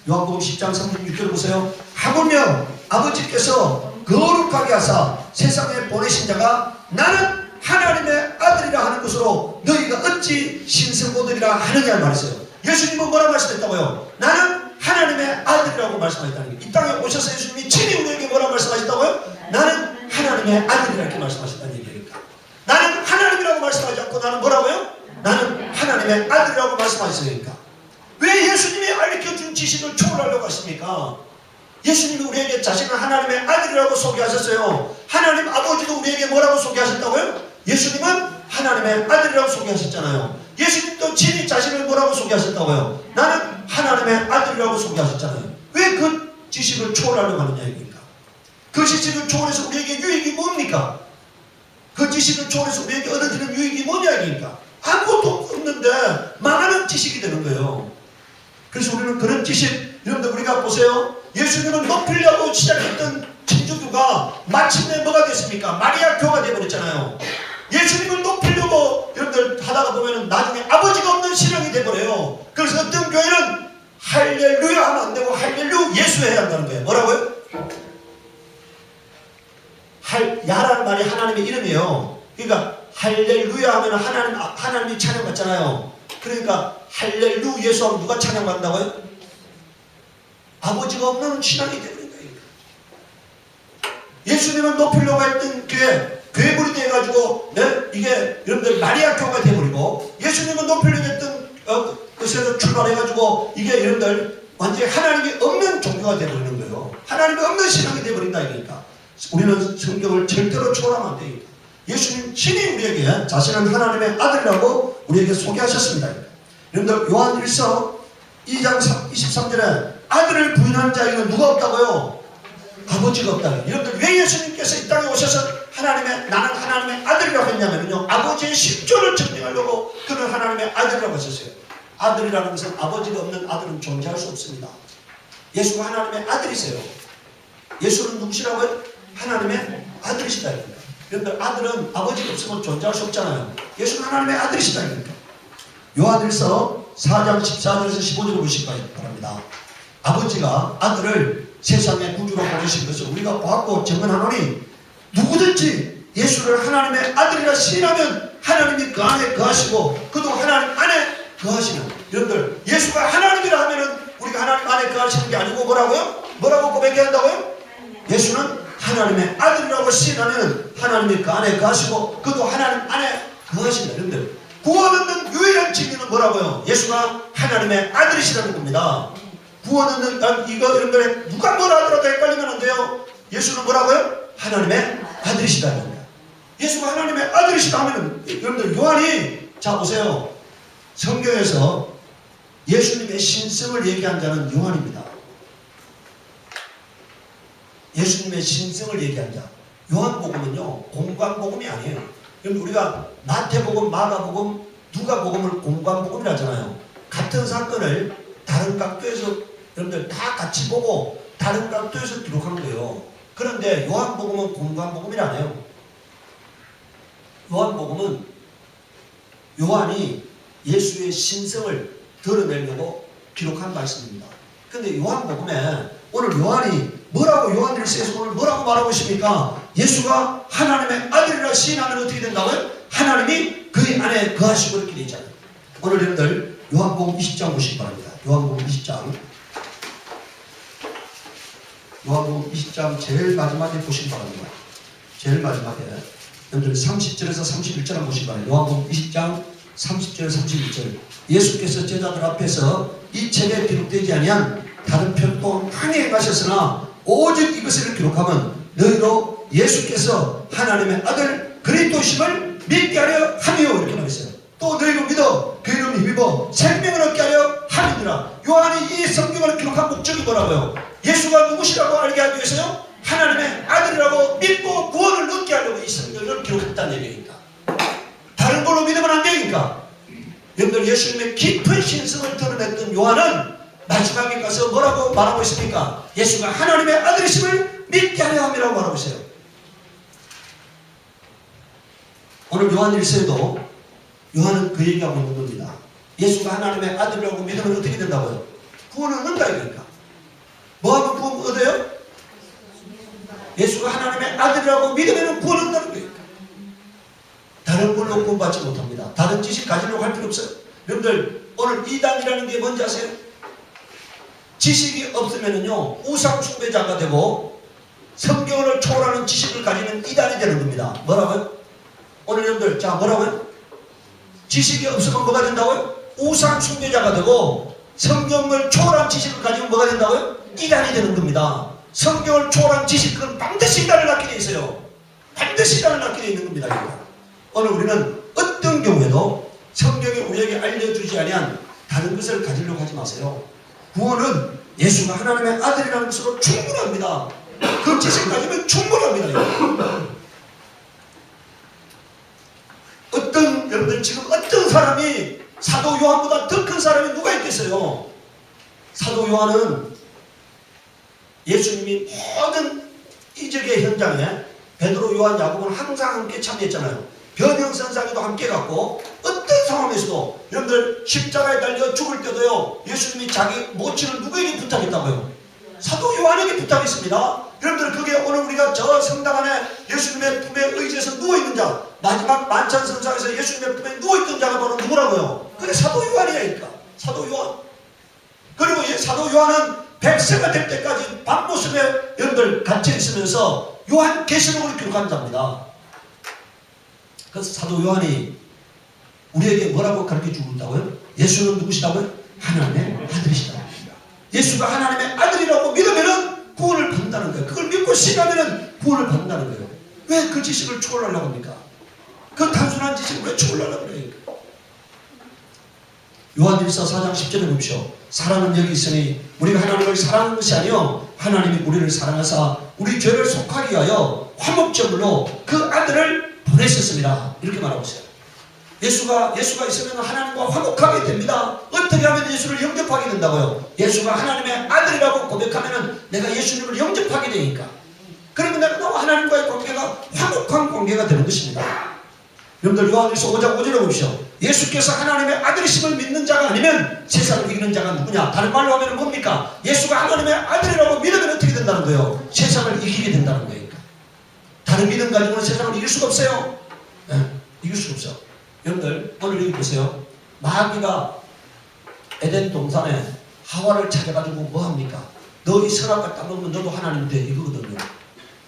요한복음 10장 36절 보세요. 하물며 아버지께서 거룩하게 하사 세상에 보내신 자가 나는 하나님의 아들이라 하는 것으로 너희가 어찌 신성 얻으리라 하느냐 말했어요. 예수님은 뭐라고 말씀했다고요? 나는 하나님의 아들이라고 말씀하셨다는 거예요. 이 땅에 오셔서 예수님이 친히 우리에게 뭐라고 말씀하셨다고요? 나는 하나님의 아들이라 이렇게 말씀하셨다는 얘기니까. 나는 하나님이라고 말씀하지 않고 나는 뭐라고요? 나는 하나님의 아들이라고 말씀하셨으니까. 왜 예수님이 알려준 지식을 초월하려고 하십니까? 예수님이 우리에게 자신을 하나님의 아들이라고 소개하셨어요. 하나님 아버지도 우리에게 뭐라고 소개하셨다고요? 예수님은 하나님의 아들이라고 소개하셨잖아요. 예수님도 친히 자신을 뭐라고 소개하셨다고요? 나는 하나님의 아들이라고 소개하셨잖아요. 왜 그 지식을 초월하려고 하느냐 이겁니까? 그 지식을 초월해서 우리에게 유익이 뭡니까? 그 지식을 초월해서 우리에게 얻어지는 유익이 뭐냐 이겁니까? 아무것도 없는데 망하는 지식이 되는 거예요. 그래서 우리는 그런 지식, 여러분들 우리가 보세요. 예수님을 높이려고 시작했던 천주교가 마침내 뭐가 됐습니까? 마리아교가 되어버렸잖아요. 예수님을 높이려고 여러분들 하다가 보면은 나중에 아버지가 없는 신앙이 되어버려요. 그래서 어떤 교회는 할렐루야 하면 안 되고 할렐루 예수 해야 한다는 거예요. 뭐라고요? 야라는 말이 하나님의 이름이에요. 그러니까 할렐루야 하면 하나님이 찬양받잖아요. 그러니까 할렐루 예수 하면 누가 찬양받는다고요? 아버지가 없는 신앙이 되어버린 거예요. 예수님을 높이려고 했던 괴물이 돼가지고 이게 여러분들 마리아교가 돼버리고, 예수님을 높이려고 했던 것에서 출발해가지고 이게 여러분들 완전히 하나님이 없는 종교가 돼버리는 거예요. 하나님이 없는 신앙이 돼버린다 이러니까 우리는 성경을 절대로 초월하면 안 돼요. 예수님 친히 우리에게 자신은 하나님의 아들이라고 우리에게 소개하셨습니다. 여러분들 요한 1서 2장 23절에 아들을 부인하는 자에게는 누가 없다고요? 아버지가 없다고요. 여러분들 왜 예수님께서 이 땅에 오셔서 나는 하나님의 아들이라고 했냐면요, 아버지의 십조를 증명하려고 그는 하나님의 아들이라고 하셨어요. 아들이라는 것은 아버지가 없는 아들은 존재할 수 없습니다. 예수가 하나님의 아들이세요. 예수는 누구시라고요? 하나님의 아들이시다. 여러분들 아들은 아버지가 없으면 존재할 수 없잖아요. 예수는 하나님의 아들이시다. 요한일서 4장 14절에서 15절을 보시기 바랍니다. 아버지가 아들을 세상의 구주로 보내신 것을 우리가 보았고 증언하노니 누구든지 예수를 하나님의 아들이라 시인하면 하나님이 그 안에 거하시고 그도 하나님 안에 거하시는. 여러분들 예수가 하나님이라 하면은 우리가 하나님 안에 거하시는 게 아니고 뭐라고요? 뭐라고 고백해야 한다고요? 예수는 하나님의 아들이라고 시인하면 하나님이 그 안에 거하시고 그도 하나님 안에 거하신다. 여러분들 구원 얻는 유일한 증인은 뭐라고요? 예수가 하나님의 아들이시라는 겁니다. 구원 얻는 이거 여러분들 누가 뭐라 하더라도 헷갈리면 안 돼요. 예수는 뭐라고요? 하나님의 아들이시다는 겁니다. 예수가 하나님의 아들이시다 하면은 여러분들 요한이 자 보세요. 성경에서 예수님의 신성을 얘기한 자는 요한입니다. 예수님의 신성을 얘기한 자. 요한복음은요 공관복음이 아니에요. 여러분 우리가 마태복음, 마가복음, 누가복음을 공관복음이라 하잖아요. 같은 사건을 다른 각도에서 여러분들 다 같이 보고 다른 각도에서 기록한 거예요. 그런데 요한복음은 공관복음이라 해요. 요한복음은 요한이 예수의 신성을 드러내려고 기록한 말씀입니다. 그런데 요한복음에 오늘 요한이 뭐라고 요한일서에서 오늘 뭐라고 말하고 있습니까? 예수가 하나님의 아들이라 시인하면 어떻게 된다고요? 하나님이 그의 안에 거하시고 이렇게 되잖아요. 오늘 여러분들 요한복음 20장 보시기 바랍니다. 요한복음 20장 요한복음 20장 제일 마지막에 보시기 바랍니다. 제일 마지막에 여러분들 30절에서 31절 한번 보시기 바랍니다. 요한복음 20장 30절 31절. 예수께서 제자들 앞에서 이 책에 기록되지 아니한 다른 편도 많이 행하셨으나 오직 이것을 기록하면 너희로 예수께서 하나님의 아들 그리스도심을 믿게 하려 함이요, 이렇게 말했어요. 또 너희로 믿어 그 이름을 힘입어 생명을 얻게 하려 함이니라. 요한이 이 성경을 기록한 목적이 뭐라고요? 예수가 누구시라고 알게 하기 위해서요, 하나님의 아들이라고 믿고 구원을 얻게 하려고 이 성경을 기록했다는 얘기니까. 다른 걸로 믿으면 안 되니까. 여러분들, 예수님의 깊은 신성을 드러냈던 요한은 마지막에 가서 뭐라고 말하고 있습니까? 예수가 하나님의 아들이심을 믿게 하려 함이라고 말하고 있어요. 오늘 요한 1서에도 요한은 그 얘기하고 있는 겁니다. 예수가 하나님의 아들이라고 믿으면 어떻게 된다고요? 구원을 얻는다 이거니까. 뭐하고 구원 얻어요? 예수가 하나님의 아들이라고 믿으면 구원을 얻는다는 거예요. 다른 걸로 구원받지 못합니다. 다른 지식 가지려고 할 필요 없어요. 여러분들, 오늘 이단이라는 게 뭔지 아세요? 지식이 없으면요 우상 숭배자가 되고 성경을 초월하는 지식을 가지면 이단이 되는 겁니다. 뭐라고요? 오늘 여러분들, 자, 뭐라고요? 지식이 없으면 뭐가 된다고요? 우상 숭배자가 되고 성경을 초월한 지식을 가지면 뭐가 된다고요? 이단이 되는 겁니다. 성경을 초월한 지식은 반드시 이단을 낳게 되어 있어요. 반드시 이단을 낳게 되어 있는 겁니다. 이거. 오늘 우리는 어떤 경우에도 성경이 우리에게 알려주지 아니한 다른 것을 가지려고 하지 마세요. 구원은 예수가 하나님의 아들이라는 것으로 충분합니다. 그 지식 가지면 충분합니다. 이거. 여러분들, 지금 어떤 사람이 사도 요한보다 더 큰 사람이 누가 있겠어요? 사도 요한은 예수님이 모든 이적의 현장에 베드로, 요한, 야고보는 항상 함께 참여했잖아요. 변형선상에도 함께 갔고 어떤 상황에서도 여러분들 십자가에 달려 죽을 때도요 예수님이 자기 모친을 누구에게 부탁했다고요? 사도 요한에게 부탁했습니다. 여러분들, 그게 오늘 우리가 저 성당 안에 예수님의 품에 의지해서 누워있는 자, 마지막 만찬성상에서 예수님의 품에 누워있던 자가 바로 누구라고요? 그게 사도 요한이니까. 사도 요한. 그리고 이 사도 요한은 백세가 될 때까지 밤모습에 여러분들 갇혀 있으면서 요한 계시록을 기록한 자입니다. 그래서 사도 요한이 우리에게 뭐라고 가르쳐주고 있다고요? 예수는 누구시다고요? 하나님의 아들이시다. 예수가 하나님의 아들이라고 믿으면 구원을 받는다는 거예요. 그걸 믿고 신하면 구원을 받는다는 거예요. 왜 그 지식을 초월하려고 합니까? 그 단순한 지식을 왜 초월하려고 그래요? 요한일서 4장 10절에 보십시오. 사랑은 여기 있으니 우리가 하나님을 사랑하는 것이 아니요 하나님이 우리를 사랑하사 우리 죄를 속하기 위하여 화목제물로 그 아들을 보내셨습니다. 이렇게 말하고 있어요. 예수가 있으면 하나님과 화목하게 됩니다. 어떻게 하면 예수를 영접하게 된다고요? 예수가 하나님의 아들이라고 고백하면 내가 예수님을 영접하게 되니까. 그러면 내가 너와 하나님과의 관계가 화목한 관계가 되는 것입니다. 여러분들, 요한일서 5장 5절에 보십시오. 예수께서 하나님의 아들이심을 믿는 자가 아니면 세상을 이기는 자가 누구냐? 다른 말로 하면 뭡니까? 예수가 하나님의 아들이라고 믿으면 어떻게 된다는 거예요? 세상을 이기게 된다는 거예요. 다른 믿음 가지고는 세상을 이길 수가 없어요. 네, 이길 수가 없어요. 여러분들, 오늘 여기 보세요. 마귀가 에덴 동산에 하와를 찾아가지고 뭐합니까? 너 이 선악과 따먹으면 너도 하나님 돼, 이거거든요.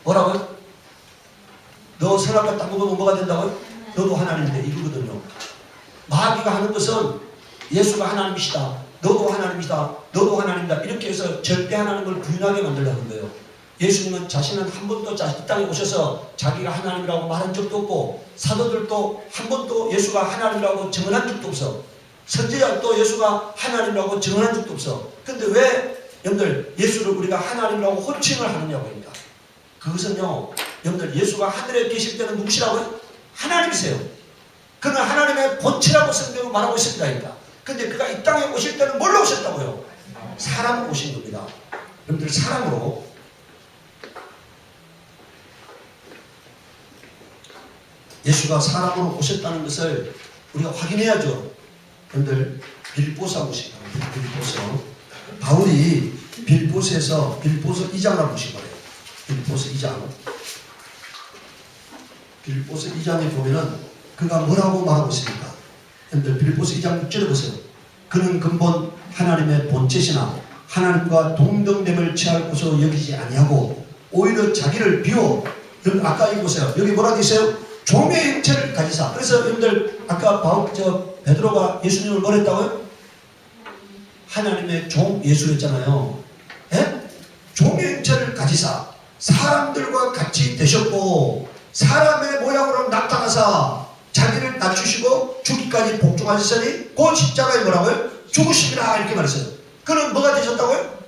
뭐라고요? 너 선악과 따먹으면 뭐가 된다고요? 너도 하나님 돼, 이거거든요. 마귀가 하는 것은 예수가 하나님이시다, 너도 하나님이다, 너도 하나님이다, 이렇게 해서 절대 하나님을 걸 부인하게 만들려는 거예요. 예수님은 자신은 한 번도 이 땅에 오셔서 자기가 하나님이라고 말한 적도 없고, 사도들도 한 번도 예수가 하나님이라고 증언한 적도 없어. 선지자도 예수가 하나님이라고 증언한 적도 없어. 근데 왜 여러분들 예수를 우리가 하나님이라고 호칭을 하느냐고 하니까, 그것은요 여러분들 예수가 하늘에 계실 때는 누구시라고요? 하나님이세요. 그는 하나님의 본체라고 성경은 말하고 있습니다. 그러니까. 근데 그가 이 땅에 오실 때는 뭘로 오셨다고요? 사람으로 오신 겁니다. 여러분들, 사람으로. 예수가 사람으로 오셨다는 것을 우리가 확인해야죠. 여러분들, 빌보서 보시기 바랍니다. 빌보서. 바울이 빌보서에서 빌보서 2장을 보시기 바랍니다. 빌보서 2장. 빌보서 2장에 보면은 그가 뭐라고 말하고 있습니까? 여러분들, 빌보서 2장 6절에 보세요. 그는 근본 하나님의 본체시나 하나님과 동등됨을 취할 것으로 여기지 아니하고 오히려 자기를 비워. 여러분, 아까 여기 보세요. 여기 뭐라고 있어요? 종의 형체를 가지사. 그래서 여러분들 아까 베드로가 예수님을 뭐라 했다고요? 하나님의 종 예수였잖아요. 예? 종의 형체를 가지사 사람들과 같이 되셨고 사람의 모양으로 나타나사 자기를 낮추시고 죽기까지 복종하셨으니 그 십자가에 뭐라고요? 죽으심이라 이렇게 말했어요. 그는 뭐가 되셨다고요?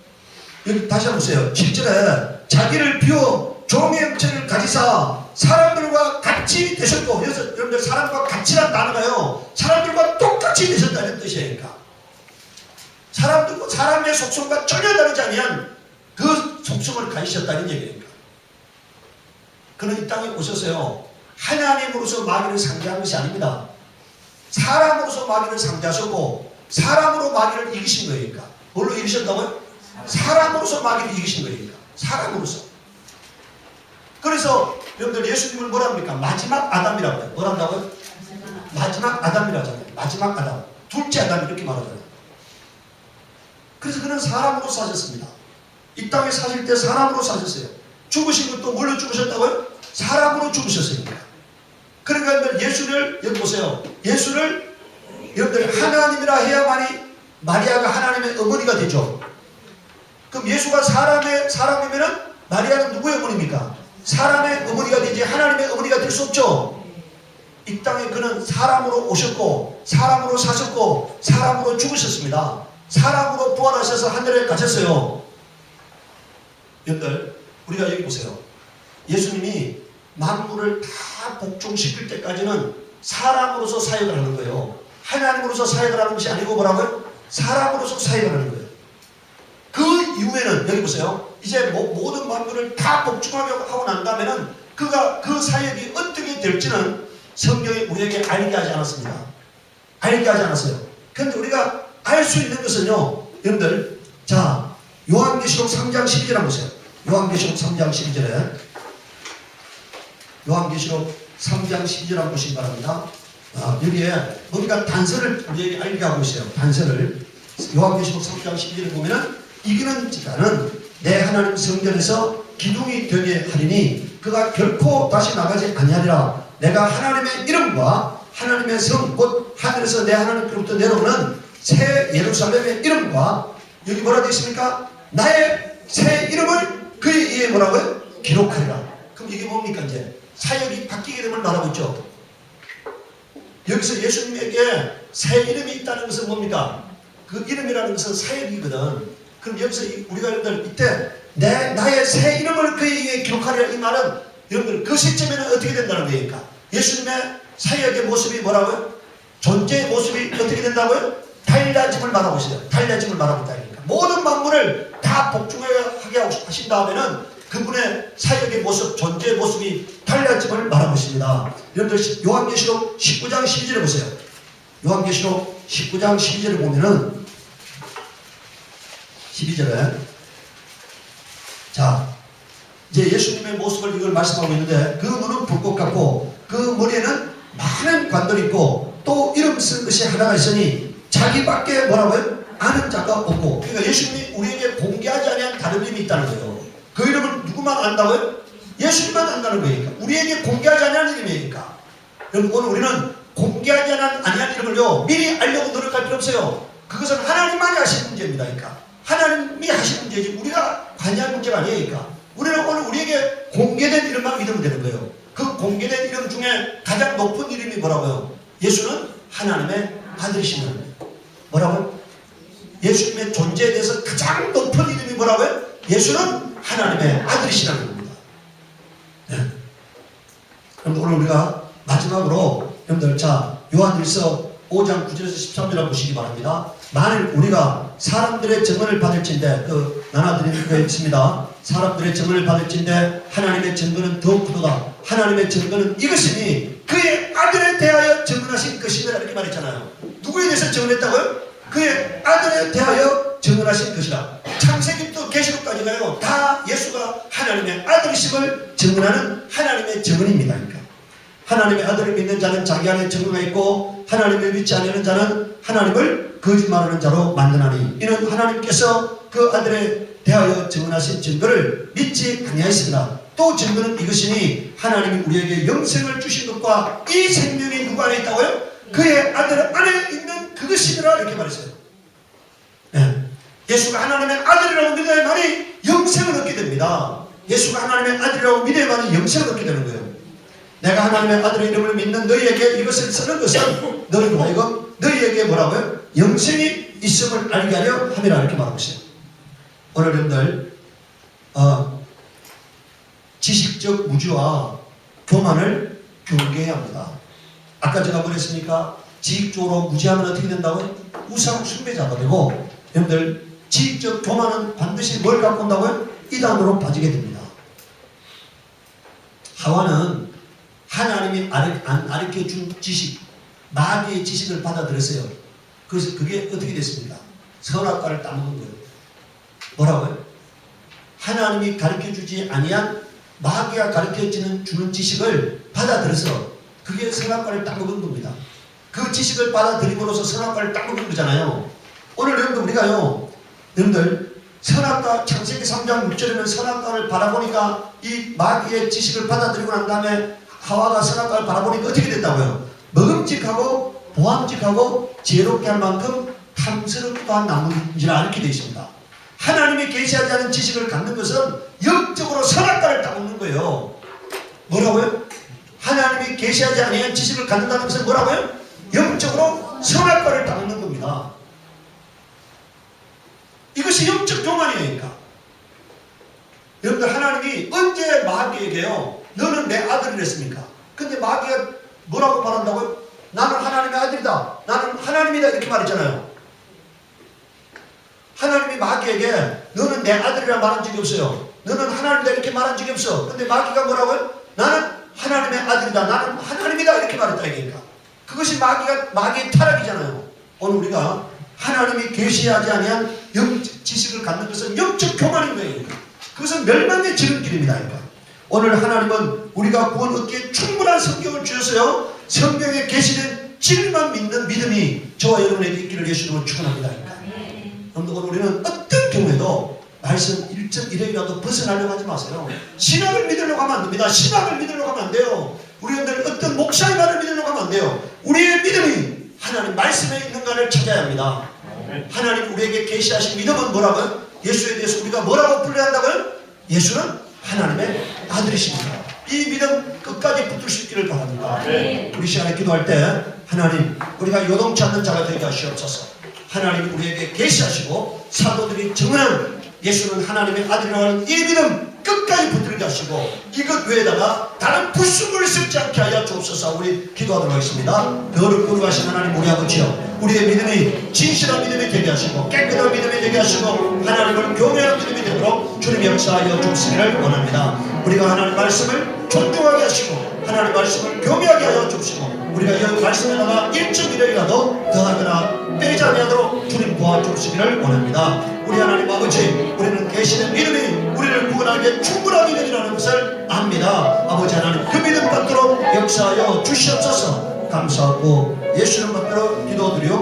여기 다시 한번 보세요. 7절에 자기를 비워 종의 형체를 가지사 사람들과 같이 되셨고, 그래서 여러분들 사람과 같이란 단어가요 사람들과 똑같이 되셨다는 뜻이니까 사람들과 사람의 속성과 전혀 다르지 아니한 그 속성을 가지셨다는 얘기니까. 그는 이 땅에 오셔서요 하나님으로서 마귀를 상대한 것이 아닙니다. 사람으로서 마귀를 상대하셨고 사람으로 마귀를 이기신 거니까. 뭘로 이기셨다고요? 사람으로서 마귀를 이기신 거니까. 사람으로서. 그래서 여러분들 예수님을 뭐라 합니까? 마지막 아담이라고 해요. 뭐라 한다고요? 마지막 아담이라잖아요. 마지막 아담. 둘째 아담 이렇게 말하잖아요. 그래서 그는 사람으로 사셨습니다. 이 땅에 사실 때 사람으로 사셨어요. 죽으신 것도 뭘로 죽으셨다고요? 사람으로 죽으셨습니다. 그러니까 예수를 여기 보세요. 예수를 여러분들 하나님이라 해야만이 마리아가 하나님의 어머니가 되죠. 그럼 예수가 사람이면은 마리아는 누구의 어머니입니까? 사람의 어머니가 되지 하나님의 어머니가 될 수 없죠. 이 땅에 그는 사람으로 오셨고 사람으로 사셨고 사람으로 죽으셨습니다. 사람으로 부활하셔서 하늘에 가셨어요. 여러분들 우리가 여기 보세요. 예수님이 만물을 다 복종시킬 때까지는 사람으로서 사역을 하는 거예요. 하나님으로서 사역을 하는 것이 아니고 뭐라고요? 사람으로서 사역을 하는 거예요. 그 이후에는 여기 보세요. 이제 모든 만물을 다 복종하고 난 다음에는 그 사역이 어떻게 될지는 성경이 우리에게 알게 하지 않았습니다. 알게 하지 않았어요. 그런데 우리가 알 수 있는 것은요, 여러분들, 자, 요한계시록 3장 12절 한번 보세요. 요한계시록 3장 12절에 요한계시록 3장 12절 한번 보시기 바랍니다. 여기에 뭔가 단서를 우리에게 알게 하고 있어요. 단서를. 요한계시록 3장 12절에 보면은 이기는 자는 내 하나님 성전에서 기둥이 되게 하리니 그가 결코 다시 나가지 아니하리라. 내가 하나님의 이름과 하나님의 성 곧 하늘에서 내 하나님께로부터 내려오는 새 예루살렘의 이름과 여기 뭐라 되어 있습니까? 나의 새 이름을 그의 이에 뭐라고요? 기록하리라. 그럼 이게 뭡니까? 이제 사역이 바뀌게 됨을 말하고 있죠. 여기서 예수님에게 새 이름이 있다는 것은 뭡니까? 그 이름이라는 것은 사역이거든. 그럼 여기서 우리가 여러분들 이때 나의 새 이름을 그의 이에 기록하리라 이 말은 여러분들 그 시점에는 어떻게 된다는 거니까? 예수님의 사역의 모습이 뭐라고요? 존재의 모습이 어떻게 된다고요? 달라짐을 말하고 있어요. 달라짐을 말하고 있다니까. 모든 만물을 다 복종하게 하신 다음에는 그분의 사역의 모습, 존재의 모습이 달라짐을 말하고 있습니다. 여러분들 요한계시록 19장 12절에 보세요. 요한계시록 19장 12절에 보면은 12절에 자 이제 예수님의 모습을 이걸 말씀하고 있는데 그 눈은 불꽃 같고 그 머리에는 많은 관들이 있고 또 이름 쓴 것이 하나가 있으니 자기밖에 뭐라고요? 아는 자가 없고. 그러니까 예수님이 우리에게 공개하지 아니한 다른 이름이 있다는 거예요. 그 이름을 누구만 안다고요? 예수님만 안다는 거니까. 우리에게 공개하지 아니한 이름이니까. 여러분 오늘 우리는 공개하지 아니한 이름을요 미리 알려고 노력할 필요 없어요. 그것은 하나님만이 하신 문제입니다. 그러니까 하나님이 하신 문제지 우리가 관여할 문제가 아니니까. 우리는 오늘 우리에게 공개된 이름만 믿으면 되는 거예요. 그 공개된 이름 중에 가장 높은 이름이 뭐라고요? 예수는 하나님의 아들이시는 뭐라고요? 예수님의 존재에 대해서 가장 높은 이름이 뭐라고요? 예수는 하나님의 아들이시라는 겁니다. 네. 그럼 오늘 우리가 마지막으로 여러분들 자 요한일서 5장 9절에서 13절을 보시기 바랍니다. 만일 우리가 사람들의 증언을 받을진대 나눠드리는 거 있습니다. 사람들의 증언을 받을진대 하나님의 증거는 더욱 크도다. 하나님의 증거는 이것이니 그의 아들에 대하여 증언하신 것이다 이렇게 말했잖아요. 누구에 대해서 증언했다고요? 그의 아들에 대하여 증언하신 것이다. 창세기부터 계시록까지 가요. 다 예수가 하나님의 아들이심을 증언하는 하나님의 증언입니다. 그러니까 하나님의 아들을 믿는 자는 자기 안에 증거가 있고 하나님을 믿지 않는 자는 하나님을 거짓말하는 자로 만드나니 이는 하나님께서 그 아들에 대하여 증언하신 증거를 믿지 아니하였습니다. 또 증거는 이것이니 하나님이 우리에게 영생을 주신 것과 이 생명이 누구 안에 있다고요? 그의 아들 안에 있는 그것이더라 이렇게 말했어요. 네. 예수가 하나님의 아들이라고 믿어야만이 영생을 얻게 됩니다. 예수가 하나님의 아들이라고 믿어야만이 영생을 얻게 되는 거예요. 내가 하나님의 아들의 이름을 믿는 너희에게 이것을 쓰는 것은 너희로 하여금 너희에게 뭐라고요? 영생이 있음을 알게 하려 함이라 이렇게 말하고 있어요. 오늘 여러분들 지식적 무지와 교만을 경계해야 합니다. 아까 제가 뭐랬습니까? 지식적으로 무지하면 어떻게 된다고요? 우상 숭배자가 되고, 여러분들 지식적 교만은 반드시 뭘 갖고 온다고요? 이단으로 빠지게 됩니다. 하와는 하나님이 가르쳐 준 지식, 마귀의 지식을 받아들였어요. 그래서 그게 어떻게 됐습니까? 선악과를 따먹은 거예요. 뭐라고요? 하나님이 가르쳐 주지 아니한 마귀가 가르쳐 주는 지식을 받아들여서 그게 선악과를 따먹은 겁니다. 그 지식을 받아들이고로서 선악과를 따먹은 거잖아요. 오늘 여러분들 우리가요, 여러분들 선악과 창세기 3장 6절이면 선악과를 바라보니까 이 마귀의 지식을 받아들이고 난 다음에 하와가 선악과를 바라보니까 어떻게 됐다고요? 먹음직하고 보암직하고 지혜롭게 할 만큼 탐스럽기도 한 나무인지라 이렇게 되어 있습니다. 하나님이 계시하지 않은 지식을 갖는 것은 영적으로 선악과를 따먹는 거예요. 뭐라고요? 하나님이 계시하지 않은 지식을 갖는다는 것은 뭐라고요? 영적으로 선악과를 따먹는 겁니다. 이것이 영적 교만이니까. 여러분들 하나님이 언제 마귀에게요, 너는 내 아들이랬습니까? 근데 마귀가 뭐라고 말한다고요? 나는 하나님의 아들이다, 나는 하나님이다 이렇게 말했잖아요. 하나님이 마귀에게 너는 내 아들이라 말한 적이 없어요. 너는 하나님이다 이렇게 말한 적이 없어. 근데 마귀가 뭐라고요? 나는 하나님의 아들이다, 나는 하나님이다 이렇게 말했다 이거니까. 그것이 마귀의 타락이잖아요. 오늘 우리가 하나님이 계시하지 아니한 영적 지식을 갖는 것은 영적 교만인 거예요. 그것은 멸망의 지름길입니다. 오늘 하나님은 우리가 구원 얻기에 충분한 성경을 주셔서요, 성경에 계시된 진리만 믿는 믿음이 저와 여러분에게 있기를 예수님으로 축원합니다. 그런데 오늘 우리는 어떤 경우에도 말씀 1.1회라도 벗어나려고 하지 마세요. 신학을 믿으려고 하면 안 됩니다. 신학을 믿으려고 하면 안 돼요. 우리들 어떤 목사의 말을 믿으려고 하면 안 돼요. 우리의 믿음이 하나님 말씀에 있는가를 찾아야 합니다. 하나님 우리에게 계시하신 믿음은 뭐라고요? 예수에 대해서 우리가 뭐라고 불러야 한다고요? 예수는 하나님의 아들이십니다. 이 믿음 끝까지 붙들 수 있기를 바랍니다. 우리 시간에 기도할 때 하나님 우리가 요동치 않는 자가 되게 하시옵소서. 하나님 우리에게 계시하시고 사도들이 정한 예수는 하나님의 아들이라고 하는 이 믿음 끝까지 붙들게 하시고 이것 외에다가 다른 부수물을 섞지 않게 하여 주옵소서. 우리 기도하도록 하겠습니다. 너를 거룩하신 하나님 우리 아버지여, 우리의 믿음이 진실한 믿음이 되게 하시고 깨끗한 믿음이 되게 하시고 하나님을 경외하는 믿음이 되도록 주님의 역사하여 주시기를 원합니다. 우리가 하나님 말씀을 존중하게 하시고 하나님 말씀을 경외하게 하여 주시고 우리가 이 말씀에다가 1.1이라도 더하거나 빼지 아니하도록 주님 도와주시기를 원합니다. 우리 하나님 아버지, 우리는 계시는 믿음이 우리를 구원하기에 충분한 믿음이라는 것을 압니다. 아버지 하나님 그 믿음 받도록 역사하여 주시옵소서. 감사하고 예수님 받도록 기도드리옵소서.